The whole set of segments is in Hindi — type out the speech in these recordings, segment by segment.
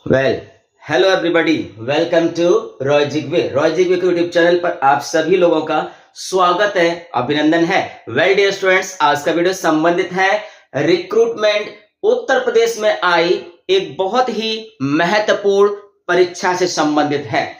Well hello everybody, welcome to रॉयजिगवे के यूट्यूब चैनल पर आप सभी लोगों का स्वागत है, अभिनंदन है। वेल डियर स्टूडेंट्स, आज का वीडियो संबंधित है रिक्रूटमेंट उत्तर प्रदेश में आई एक बहुत ही महत्वपूर्ण परीक्षा से संबंधित है।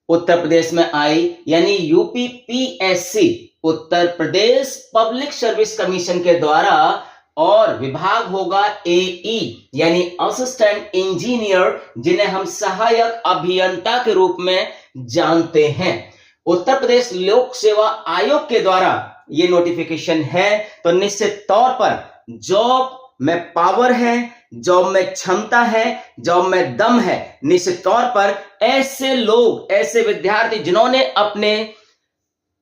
उत्तर प्रदेश में आई यानी UPPSC Uttar Pradesh public service commission के द्वारा, और विभाग होगा एई यानी असिस्टेंट इंजीनियर, जिन्हें हम सहायक अभियंता के रूप में जानते हैं। उत्तर प्रदेश लोक सेवा आयोग के द्वारा यह नोटिफिकेशन है, तो निश्चित तौर पर जॉब में पावर है, जॉब में क्षमता है, जॉब में दम है। निश्चित तौर पर ऐसे लोग, ऐसे विद्यार्थी जिन्होंने अपने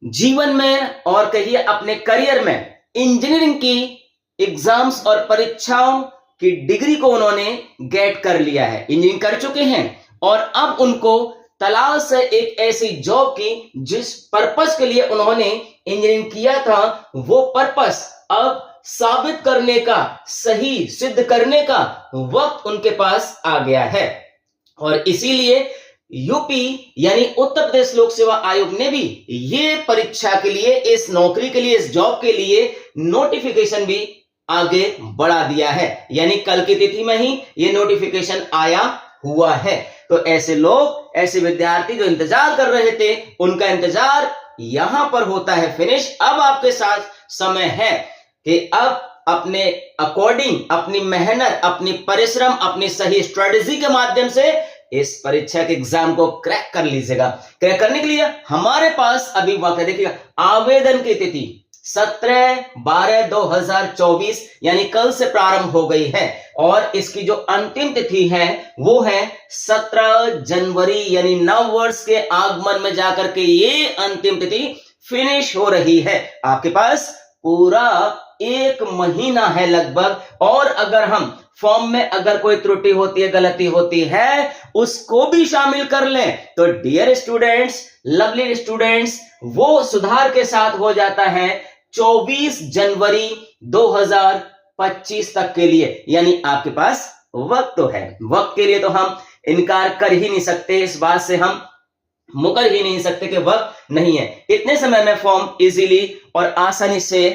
जीवन में और कहिए अपने करियर में इंजीनियरिंग की एग्जाम्स और परीक्षाओं की डिग्री को उन्होंने गेट कर लिया है, इंजीनियरिंग कर चुके हैं, और अब उनको तलाश है एक ऐसी जॉब की जिस पर्पस के लिए उन्होंने इंजीनियरिंग किया था, वो पर्पस अब साबित करने का, सही सिद्ध करने का वक्त उनके पास आ गया है। और इसीलिए यूपी यानी उत्तर प्रदेश लोक सेवा आयोग ने भी ये परीक्षा के लिए, इस नौकरी के लिए, इस जॉब के लिए नोटिफिकेशन भी आगे बढ़ा दिया है, यानी कल की तिथि में ही ये नोटिफिकेशन आया हुआ है। तो ऐसे लोग, ऐसे विद्यार्थी जो इंतजार कर रहे थे, उनका इंतजार यहां पर होता है फिनिश। अब आपके साथ समय है कि अब अपने अकॉर्डिंग, अपनी मेहनत, अपनी परिश्रम, अपनी सही स्ट्रेटेजी के माध्यम से इस परीक्षा के एग्जाम को क्रैक कर लीजिएगा। क्रैक करने के लिए हमारे पास अभी वक्त है। देखिएगा, आवेदन की तिथि 17/12/2024 यानी कल से प्रारंभ हो गई है, और इसकी जो अंतिम तिथि है वो है 17 जनवरी, यानी नव वर्ष के आगमन में जाकर के ये अंतिम तिथि फिनिश हो रही है। आपके पास पूरा एक महीना है लगभग, और अगर हम फॉर्म में अगर कोई त्रुटि होती है, गलती होती है, उसको भी शामिल कर लें तो डियर स्टूडेंट्स, लवली स्टूडेंट्स, वो सुधार के साथ हो जाता है 24 जनवरी 2025 तक के लिए। यानी आपके पास वक्त तो है, वक्त के लिए तो हम इनकार कर ही नहीं सकते, इस बात से हम मुकर ही नहीं सकते कि वक्त नहीं है। इतने समय में फॉर्म इजीली और आसानी से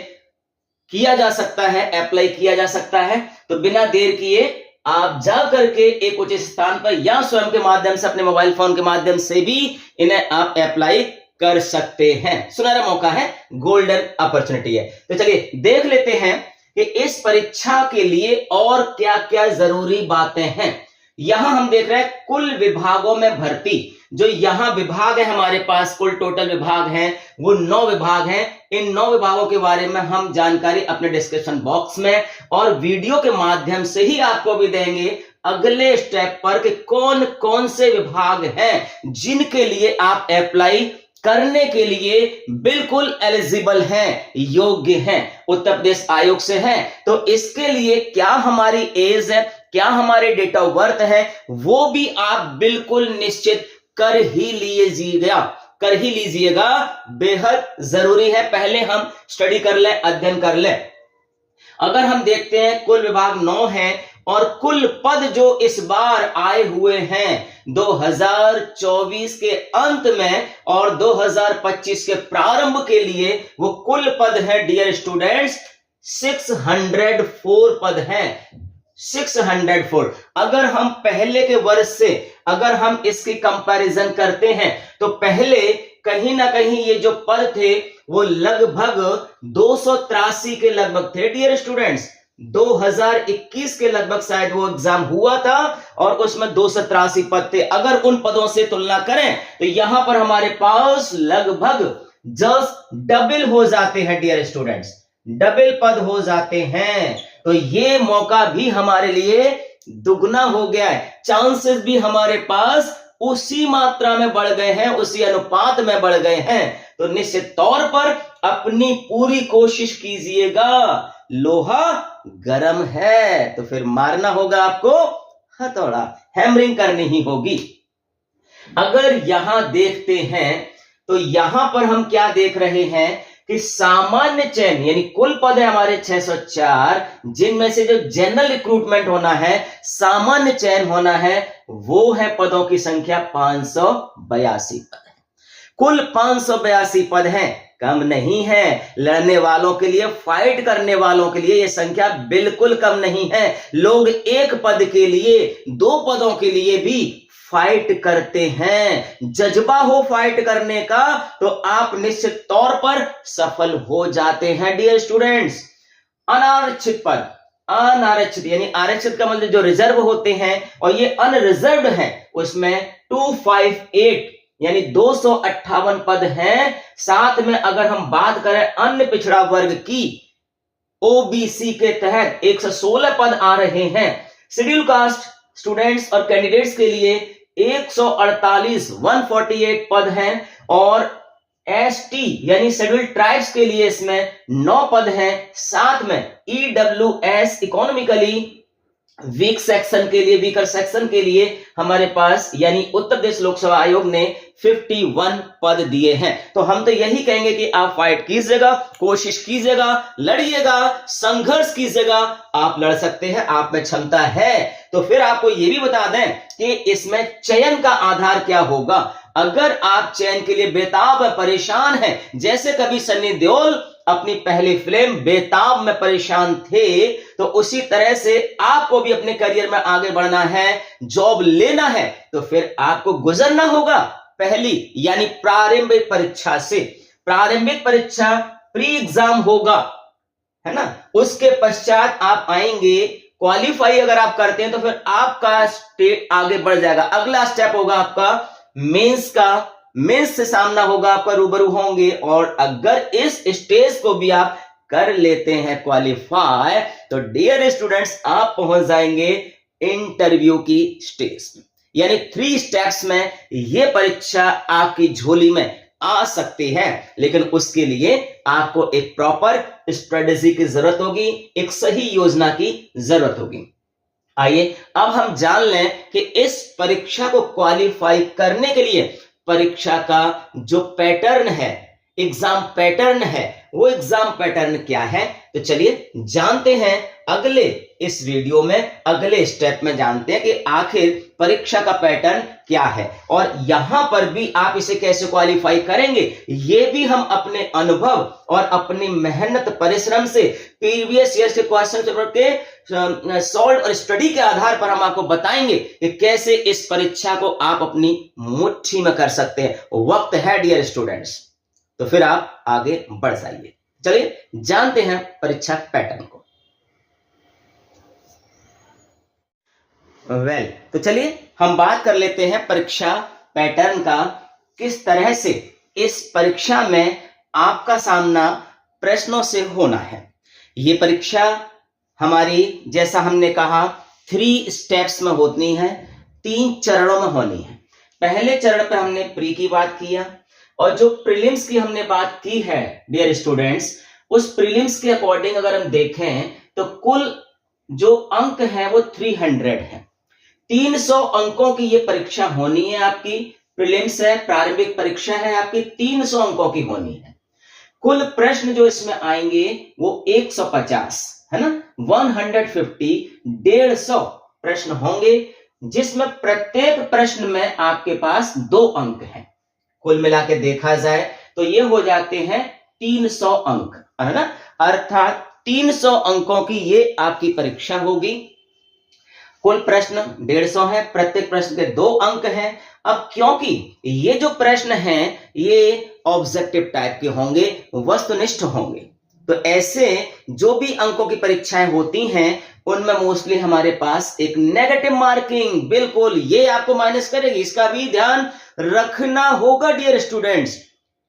किया जा सकता है, अप्लाई किया जा सकता है। तो बिना देर किए आप जा करके एक उचित स्थान पर या स्वयं के माध्यम से, अपने मोबाइल फोन के माध्यम से भी इन्हें आप अप्लाई कर सकते हैं। सुनहरा मौका है, गोल्डन अपॉर्चुनिटी है। तो चलिए देख लेते हैं कि इस परीक्षा के लिए और क्या क्या जरूरी बातें हैं। यहां हम देख रहे हैं कुल विभागों में भर्ती। जो यहां विभाग है हमारे पास, कुल टोटल विभाग हैं वो 9 विभाग हैं। इन 9 विभागों के बारे में हम जानकारी अपने डिस्क्रिप्शन बॉक्स में और वीडियो के माध्यम से ही आपको भी देंगे अगले स्टेप पर कि कौन कौन से विभाग हैं जिनके लिए आप अप्लाई करने के लिए बिल्कुल एलिजिबल हैं, योग्य हैं, उत्तर प्रदेश आयोग से हैं। तो इसके लिए क्या हमारी एज है, क्या हमारे डेट ऑफ बर्थ है, वो भी आप बिल्कुल निश्चित कर ही लीजिएगा, बेहद जरूरी है। पहले हम स्टडी कर लें, अध्ययन कर लें। अगर हम देखते हैं कुल विभाग 9 हैं, और कुल पद जो इस बार आए हुए हैं 2024 के अंत में और 2025 के प्रारंभ के लिए, वो कुल पद है डियर स्टूडेंट्स 604 पद हैं, 604। अगर हम पहले के वर्ष से अगर हम इसकी कंपैरिजन करते हैं तो पहले कहीं ना कहीं ये जो पद थे वो लगभग 283 के लगभग थे डियर स्टूडेंट्स। 2021 के लगभग शायद वो एग्जाम हुआ था और उसमें 283 पद थे। अगर उन पदों से तुलना करें तो यहां पर हमारे पास लगभग जस्ट डबल हो जाते हैं डियर स्टूडेंट्स, डबल पद हो जाते हैं। तो ये मौका भी हमारे लिए दुगना हो गया है, चांसेस भी हमारे पास उसी मात्रा में बढ़ गए हैं, उसी अनुपात में बढ़ गए हैं। तो निश्चित तौर पर अपनी पूरी कोशिश कीजिएगा। लोहा गर्म है तो फिर मारना होगा आपको हथौड़ा, हैमरिंग करनी ही होगी। अगर यहां देखते हैं तो यहां पर हम क्या देख रहे हैं कि सामान्य चयन यानी कुल पद है हमारे 604, जिनमें से जो जनरल रिक्रूटमेंट होना है, सामान्य चयन होना है, वो है पदों की संख्या 582 पद है। कुल 582 पद हैं, कम नहीं है। लड़ने वालों के लिए, फाइट करने वालों के लिए यह संख्या बिल्कुल कम नहीं है। लोग एक पद के लिए, 2 पदों के लिए भी फाइट करते हैं। जज्बा हो फाइट करने का तो आप निश्चित तौर पर सफल हो जाते हैं डियर स्टूडेंट्स। अनारक्षित पद, अनारक्षित यानी आरक्षित का मतलब जो रिजर्व होते हैं और ये अनरिजर्व्ड है, उसमें 258 यानी 258 पद हैं। साथ में अगर हम बात करें अन्य पिछड़ा वर्ग की, ओबीसी के तहत 116 पद आ रहे हैं। शेड्यूल कास्ट स्टूडेंट्स और कैंडिडेट्स के लिए 148 पद हैं और एसटी यानी शेड्यूल ट्राइब्स के लिए इसमें 9 पद हैं। साथ में ईडब्ल्यूएस इकोनॉमिकली वीक सेक्शन के लिए, वीकर सेक्शन के लिए हमारे पास यानी उत्तर प्रदेश लोकसेवा आयोग ने 51 पद दिए हैं। तो हम तो यही कहेंगे कि आप फाइट कीजिएगा, कोशिश कीजिएगा, लड़िएगा, संघर्ष कीजिएगा, आप लड़ सकते हैं, आप में क्षमता है। तो फिर आपको यह भी बता दें कि इसमें चयन का आधार क्या होगा। अगर आप चयन के लिए बेताब परेशान हैं, जैसे कभी सन्नी देओल अपनी पहली फिल्म बेताब में परेशान थे, तो उसी तरह से आपको भी अपने करियर में आगे बढ़ना है, जॉब लेना है, तो फिर आपको गुजरना होगा पहली यानी प्रारंभिक परीक्षा से। प्रारंभिक परीक्षा प्री एग्जाम होगा, है ना। उसके पश्चात आप आएंगे, क्वालिफाई अगर आप करते हैं तो फिर आपका स्टेट आगे बढ़ जाएगा। अगला स्टेप होगा आपका मेंस का, मेंस से सामना होगा, आपका रूबरू होंगे। और अगर इस स्टेज को भी आप कर लेते हैं क्वालिफाई, तो डियर स्टूडेंट्स आप पहुंच जाएंगे इंटरव्यू की स्टेज में। यानी 3 स्टेप्स में यह परीक्षा आपकी झोली में आ सकती है। लेकिन उसके लिए आपको एक प्रॉपर स्ट्रेटेजी की जरूरत होगी, एक सही योजना की जरूरत होगी। आइए अब हम जान लें कि इस परीक्षा को क्वालिफाई करने के लिए परीक्षा का जो पैटर्न है, एग्जाम पैटर्न है, वो एग्जाम पैटर्न क्या है। तो चलिए जानते हैं अगले इस वीडियो में, अगले स्टेप में जानते हैं कि आखिर परीक्षा का पैटर्न क्या है और यहां पर भी आप इसे कैसे क्वालिफाई करेंगे। ये भी हम अपने अनुभव और अपनी मेहनत परिश्रम से, प्रीवियस ईयर के क्वेश्चन पेपर के सॉल्व और स्टडी के आधार पर हम आपको बताएंगे कि कैसे इस परीक्षा को आप अपनी मुट्ठी में कर सकते हैं। वक्त है डियर स्टूडेंट्स, तो फिर आप आगे बढ़ जाइए। चलिए जानते हैं परीक्षा पैटर्न को। तो चलिए हम बात कर लेते हैं परीक्षा पैटर्न का, किस तरह से इस परीक्षा में आपका सामना प्रश्नों से होना है। ये परीक्षा हमारी, जैसा हमने कहा, 3 स्टेप्स में होनी है, 3 चरणों में होनी है। पहले चरण पे हमने प्री की बात किया और जो प्रीलिम्स की हमने बात की है डियर स्टूडेंट्स, उस प्रीलिम्स के अकॉर्डिंग अगर हम देखें तो कुल जो अंक है वो 300 है। 300 अंकों की ये परीक्षा होनी है आपकी। प्रीलिम्स है, प्रारंभिक परीक्षा है आपकी, 300 अंकों की होनी है। कुल प्रश्न जो इसमें आएंगे वो 150 है ना, 150, 150 प्रश्न होंगे, जिसमें प्रत्येक प्रश्न में आपके पास 2 अंक हैं। कुल मिला के देखा जाए तो ये हो जाते हैं 300 अंक, है ना। अर्थात 300 अंकों की ये आपकी परीक्षा होगी। कुल प्रश्न 150 है, प्रत्येक प्रश्न के 2 अंक हैं। अब क्योंकि ये जो प्रश्न हैं ये ऑब्जेक्टिव टाइप के होंगे, वस्तुनिष्ठ होंगे, तो ऐसे जो भी अंकों की परीक्षाएं होती हैं उनमें मोस्टली हमारे पास एक नेगेटिव मार्किंग, बिल्कुल ये आपको माइनस करेगी। इसका भी ध्यान रखना होगा डियर स्टूडेंट्स।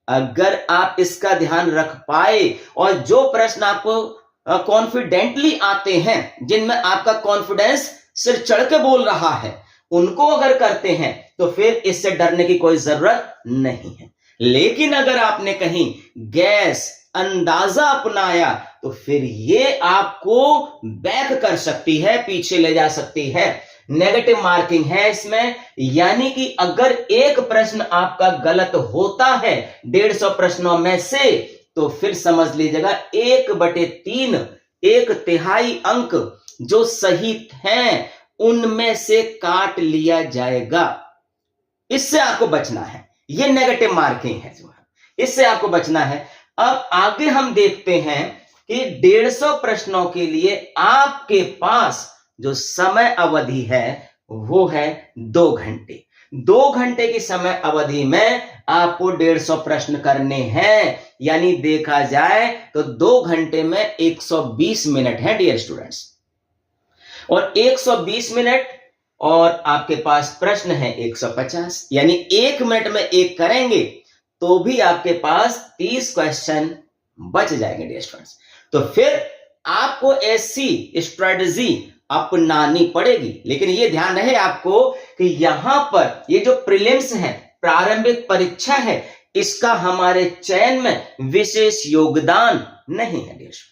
अगर आप इसका ध्यान रख पाए और जो प्रश्न आपको कॉन्फिडेंटली आते हैं, जिनमें आपका कॉन्फिडेंस सिर चढ़ के बोल रहा है, उनको अगर करते हैं तो फिर इससे डरने की कोई जरूरत नहीं है। लेकिन अगर आपने कहीं गैस, अंदाजा अपनाया तो फिर ये आपको बैक कर सकती है, पीछे ले जा सकती है। नेगेटिव मार्किंग है इसमें, यानी कि अगर एक प्रश्न आपका गलत होता है 150 प्रश्नों में से, तो फिर समझ लीजिएगा 1/3, 1/3 अंक जो सही हैं उनमें से काट लिया जाएगा। इससे आपको बचना है, ये नेगेटिव मार्किंग है जो है, इससे आपको बचना है। अब आगे हम देखते हैं कि 150 प्रश्नों के लिए आपके पास जो समय अवधि है वो है 2 घंटे। 2 घंटे की समय अवधि में आपको 150 प्रश्न करने हैं, यानी देखा जाए तो 2 घंटे में 120 मिनट है डियर स्टूडेंट्स। और 120 मिनट और आपके पास प्रश्न है 150, यानी 1 मिनट में एक करेंगे तो भी आपके पास 30 क्वेश्चन बच जाएंगे डियर स्टूडेंट्स। तो फिर आपको ऐसी स्ट्रेटजी अपनानी पड़ेगी। लेकिन ये ध्यान रहे आपको कि यहां पर ये जो प्रीलिम्स है, प्रारंभिक परीक्षा है, इसका हमारे चयन में विशेष योगदान नहीं है डियर स्टूडेंट्स।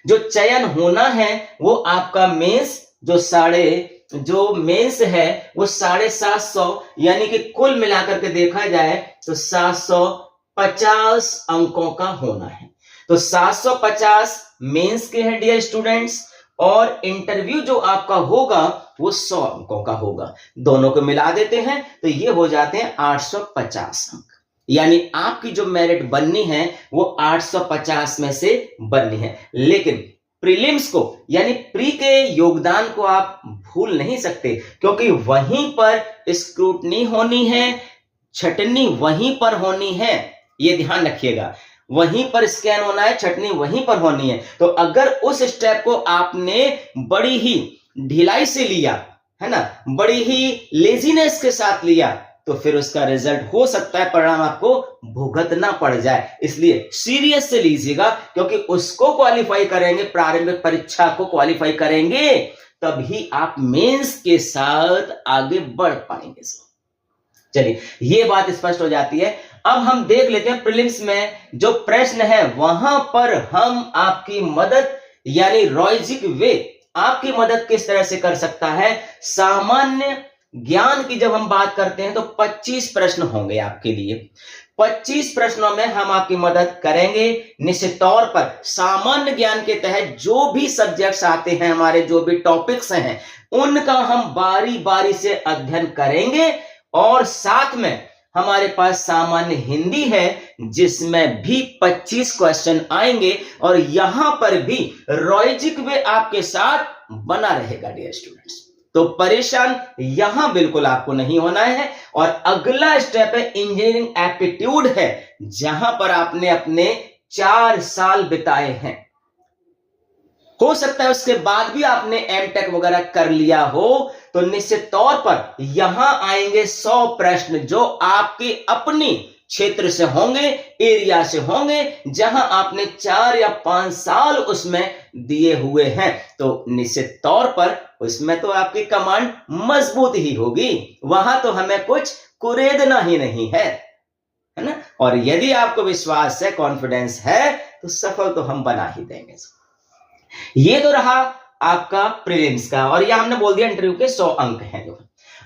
जो चयन होना है वो आपका मेंस जो मेंस है वो 750, यानी कि कुल मिलाकर के देखा जाए तो 750 अंकों का होना है। तो 750 मेंस के हैं डियर स्टूडेंट्स, और इंटरव्यू जो आपका होगा वो 100 अंकों का होगा। दोनों को मिला देते हैं तो ये हो जाते हैं 850 अंक, यानी आपकी जो मेरिट बननी है वो 850 में से बननी है। लेकिन प्रीलिम्स को यानी प्री के योगदान को आप भूल नहीं सकते, क्योंकि वहीं पर स्क्रूटनी होनी है, छटनी वहीं पर होनी है, ये ध्यान रखिएगा। वहीं पर स्कैन होना है, छटनी वहीं पर होनी है। तो अगर उस स्टेप को आपने बड़ी ही ढिलाई से लिया है ना, बड़ी ही लेजीनेस के साथ लिया, तो फिर उसका रिजल्ट हो सकता है परिणाम आपको भुगतना पड़ जाए। इसलिए सीरियस से लीजिएगा, क्योंकि उसको क्वालिफाई करेंगे, प्रारंभिक परीक्षा को क्वालिफाई करेंगे, तभी आप मेंस के साथ आगे बढ़ पाएंगे। चलिए ये बात स्पष्ट हो जाती है। अब हम देख लेते हैं प्रीलिम्स में जो प्रश्न है वहां पर हम आपकी मदद यानी रॉयजिक वे आपकी मदद किस तरह से कर सकता है। सामान्य ज्ञान की जब हम बात करते हैं तो 25 प्रश्न होंगे आपके लिए। 25 प्रश्नों में हम आपकी मदद करेंगे। निश्चित तौर पर सामान्य ज्ञान के तहत जो भी सब्जेक्ट्स आते हैं, हमारे जो भी टॉपिक्स हैं, उनका हम बारी बारी से अध्ययन करेंगे। और साथ में हमारे पास सामान्य हिंदी है जिसमें भी 25 क्वेश्चन आएंगे, और यहां पर भी रॉयजिक वे आपके साथ बना रहेगा डियर स्टूडेंट्स। तो परेशान यहां बिल्कुल आपको नहीं होना है। और अगला स्टेप है इंजीनियरिंग एप्टीट्यूड है, जहां पर आपने अपने 4 साल बिताए हैं। हो सकता है उसके बाद भी आपने एमटेक वगैरह कर लिया हो, तो निश्चित तौर पर यहां आएंगे 100 प्रश्न जो आपके अपनी क्षेत्र से होंगे, एरिया से होंगे, जहां आपने 4 या 5 साल उसमें दिए हुए हैं। तो निश्चित तौर पर उसमें तो आपकी कमांड मजबूत ही होगी, वहां तो हमें कुछ कुरेदना ही नहीं है ना। और यदि आपको विश्वास है, कॉन्फिडेंस है, तो सफल तो हम बना ही देंगे। ये तो रहा आपका प्रीलिम्स का, और यह हमने बोल दिया इंटरव्यू के 100 अंक हैं जो।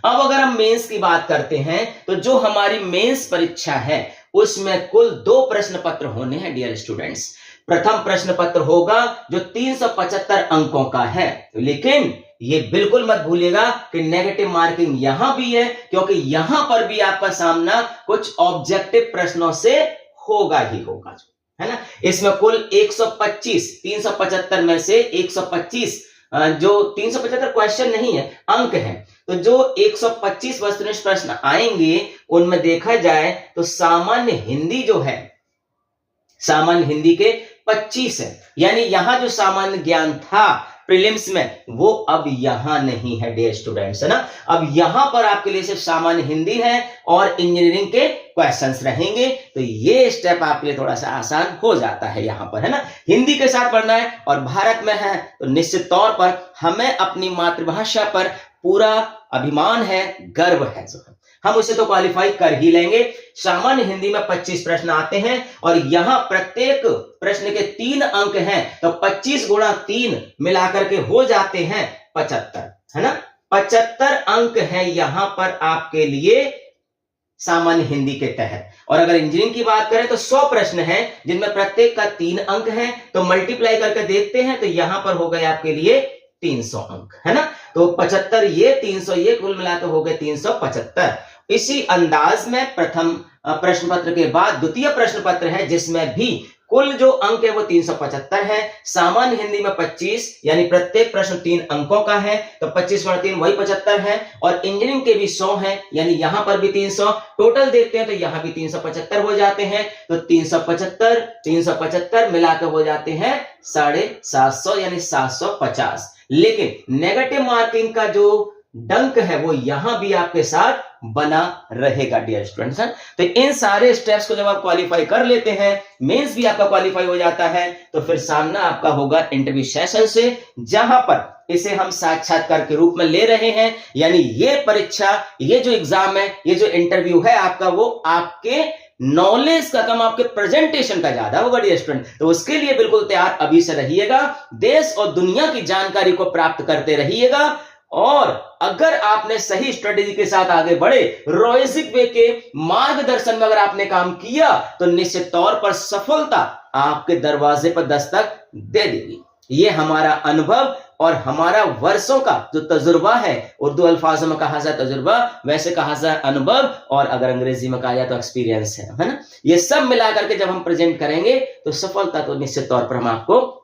अब अगर हम मेंस की बात करते हैं तो जो हमारी मेंस परीक्षा है उसमें कुल 2 प्रश्न पत्र होने हैं डियर स्टूडेंट्स। प्रथम प्रश्न पत्र होगा जो 375 अंकों का है, लेकिन ये बिल्कुल मत भूलिएगा कि नेगेटिव मार्किंग यहां भी है, क्योंकि यहां पर भी आपका सामना कुछ ऑब्जेक्टिव प्रश्नों से होगा ही होगा, है ना। इसमें कुल 125, 375 में से 125 जो 375 क्वेश्चन नहीं है, अंक हैं। तो जो 125 वस्तुनिष्ठ प्रश्न आएंगे उनमें देखा जाए तो सामान्य हिंदी जो है, सामान्य हिंदी के 25 है, यानी यहां जो सामान्य ज्ञान था प्रीलिम्स में वो अब यहां नहीं है डियर स्टूडेंट्स, है ना। अब यहां पर आपके लिए सिर्फ सामान्य हिंदी है और इंजीनियरिंग के क्वेश्चंस रहेंगे। तो ये स्टेप आपके लिए थोड़ा सा आसान हो जाता है यहां पर, है ना। हिंदी के साथ पढ़ना है और भारत में है तो निश्चित तौर पर हमें अपनी मातृभाषा पर पूरा अभिमान है, गर्व है, जो हम उसे तो क्वालिफाई कर ही लेंगे। सामान्य हिंदी में 25 प्रश्न आते हैं और यहां प्रत्येक प्रश्न के 3 अंक हैं, तो 25 गुणा 3 मिलाकर के हो जाते हैं 75, है ना। 75 अंक हैं यहां पर आपके लिए सामान्य हिंदी के तहत। और अगर इंजीनियरिंग की बात करें तो 100 प्रश्न हैं जिनमें प्रत्येक का 3 अंक है, तो मल्टीप्लाई करके देखते हैं तो यहां पर हो गए आपके लिए 300 अंक, है ना। तो 75 ये 300 ये कुल मिलाकर हो गए 375। इसी अंदाज में प्रथम प्रश्न पत्र के बाद द्वितीय प्रश्न पत्र है जिसमें भी कुल जो अंक है वो 375 है। सामान्य हिंदी में 25 यानी प्रत्येक प्रश्न 3 अंकों का है, तो 25 गुणा 3 वही 75 है। और इंजीनियरिंग के भी 100 है यानी यहां पर भी 300, टोटल देखते हैं तो यहां भी 375 हो जाते हैं। तो 375 मिलाकर हो जाते हैं 750 यानी 750। लेकिन नेगेटिव मार्किंग का जो डंक है वो यहां भी आपके साथ बना रहेगा डियर स्टूडेंट्स। तो इन सारे स्टेप्स को जब आप क्वालिफाई कर लेते हैं, मेंस भी आपका क्वालिफाई हो जाता है, तो फिर सामना आपका होगा इंटरव्यू सेशन से, जहां पर इसे हम साक्षात्कार के रूप में ले रहे हैं। यानी ये परीक्षा, ये जो एग्जाम है, ये जो इंटरव्यू है आपका, वो आपके नॉलेज का कम आपके प्रेजेंटेशन का ज्यादा होगा डियर स्टूडेंट। तो उसके लिए बिल्कुल तैयार अभी से रहिएगा, देश और दुनिया की जानकारी को प्राप्त करते रहिएगा। और अगर आपने सही स्ट्रेटेजी के साथ आगे बढ़े, रॉयजिक वे के मार्गदर्शन में अगर आपने काम किया, तो निश्चित तौर पर सफलता आपके दरवाजे पर दस्तक दे देगी। ये हमारा अनुभव और हमारा वर्षों का जो तजुर्बा है, उर्दू अल्फाजों में कहा जाए तजुर्बा, वैसे कहा जाए अनुभव, और अगर अंग्रेजी में कहा जाए तो एक्सपीरियंस है ना। ये सब मिला करके जब हम प्रेजेंट करेंगे तो सफलता तो निश्चित तौर पर हम आपको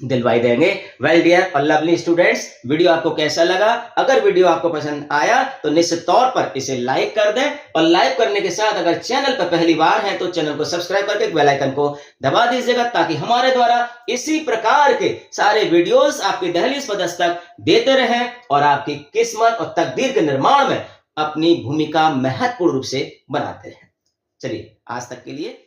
दिलवाई देंगे। वेल डियर और लवली स्टूडेंट्स, वीडियो आपको कैसा लगा? अगर वीडियो आपको पसंद आया तो निश्चित तौर पर इसे लाइक कर दें, और लाइक करने के साथ अगर चैनल पर पहली बार हैं तो चैनल को सब्सक्राइब करके बेल आइकन को दबा दीजिएगा, ताकि हमारे द्वारा इसी प्रकार के सारे वीडियोस आपकी दहलीज पर दस्तक देते रहें और आपकी किस्मत और तकदीर के निर्माण में अपनी भूमिका महत्वपूर्ण रूप से बनाते रहें। चलिए आज तक के लिए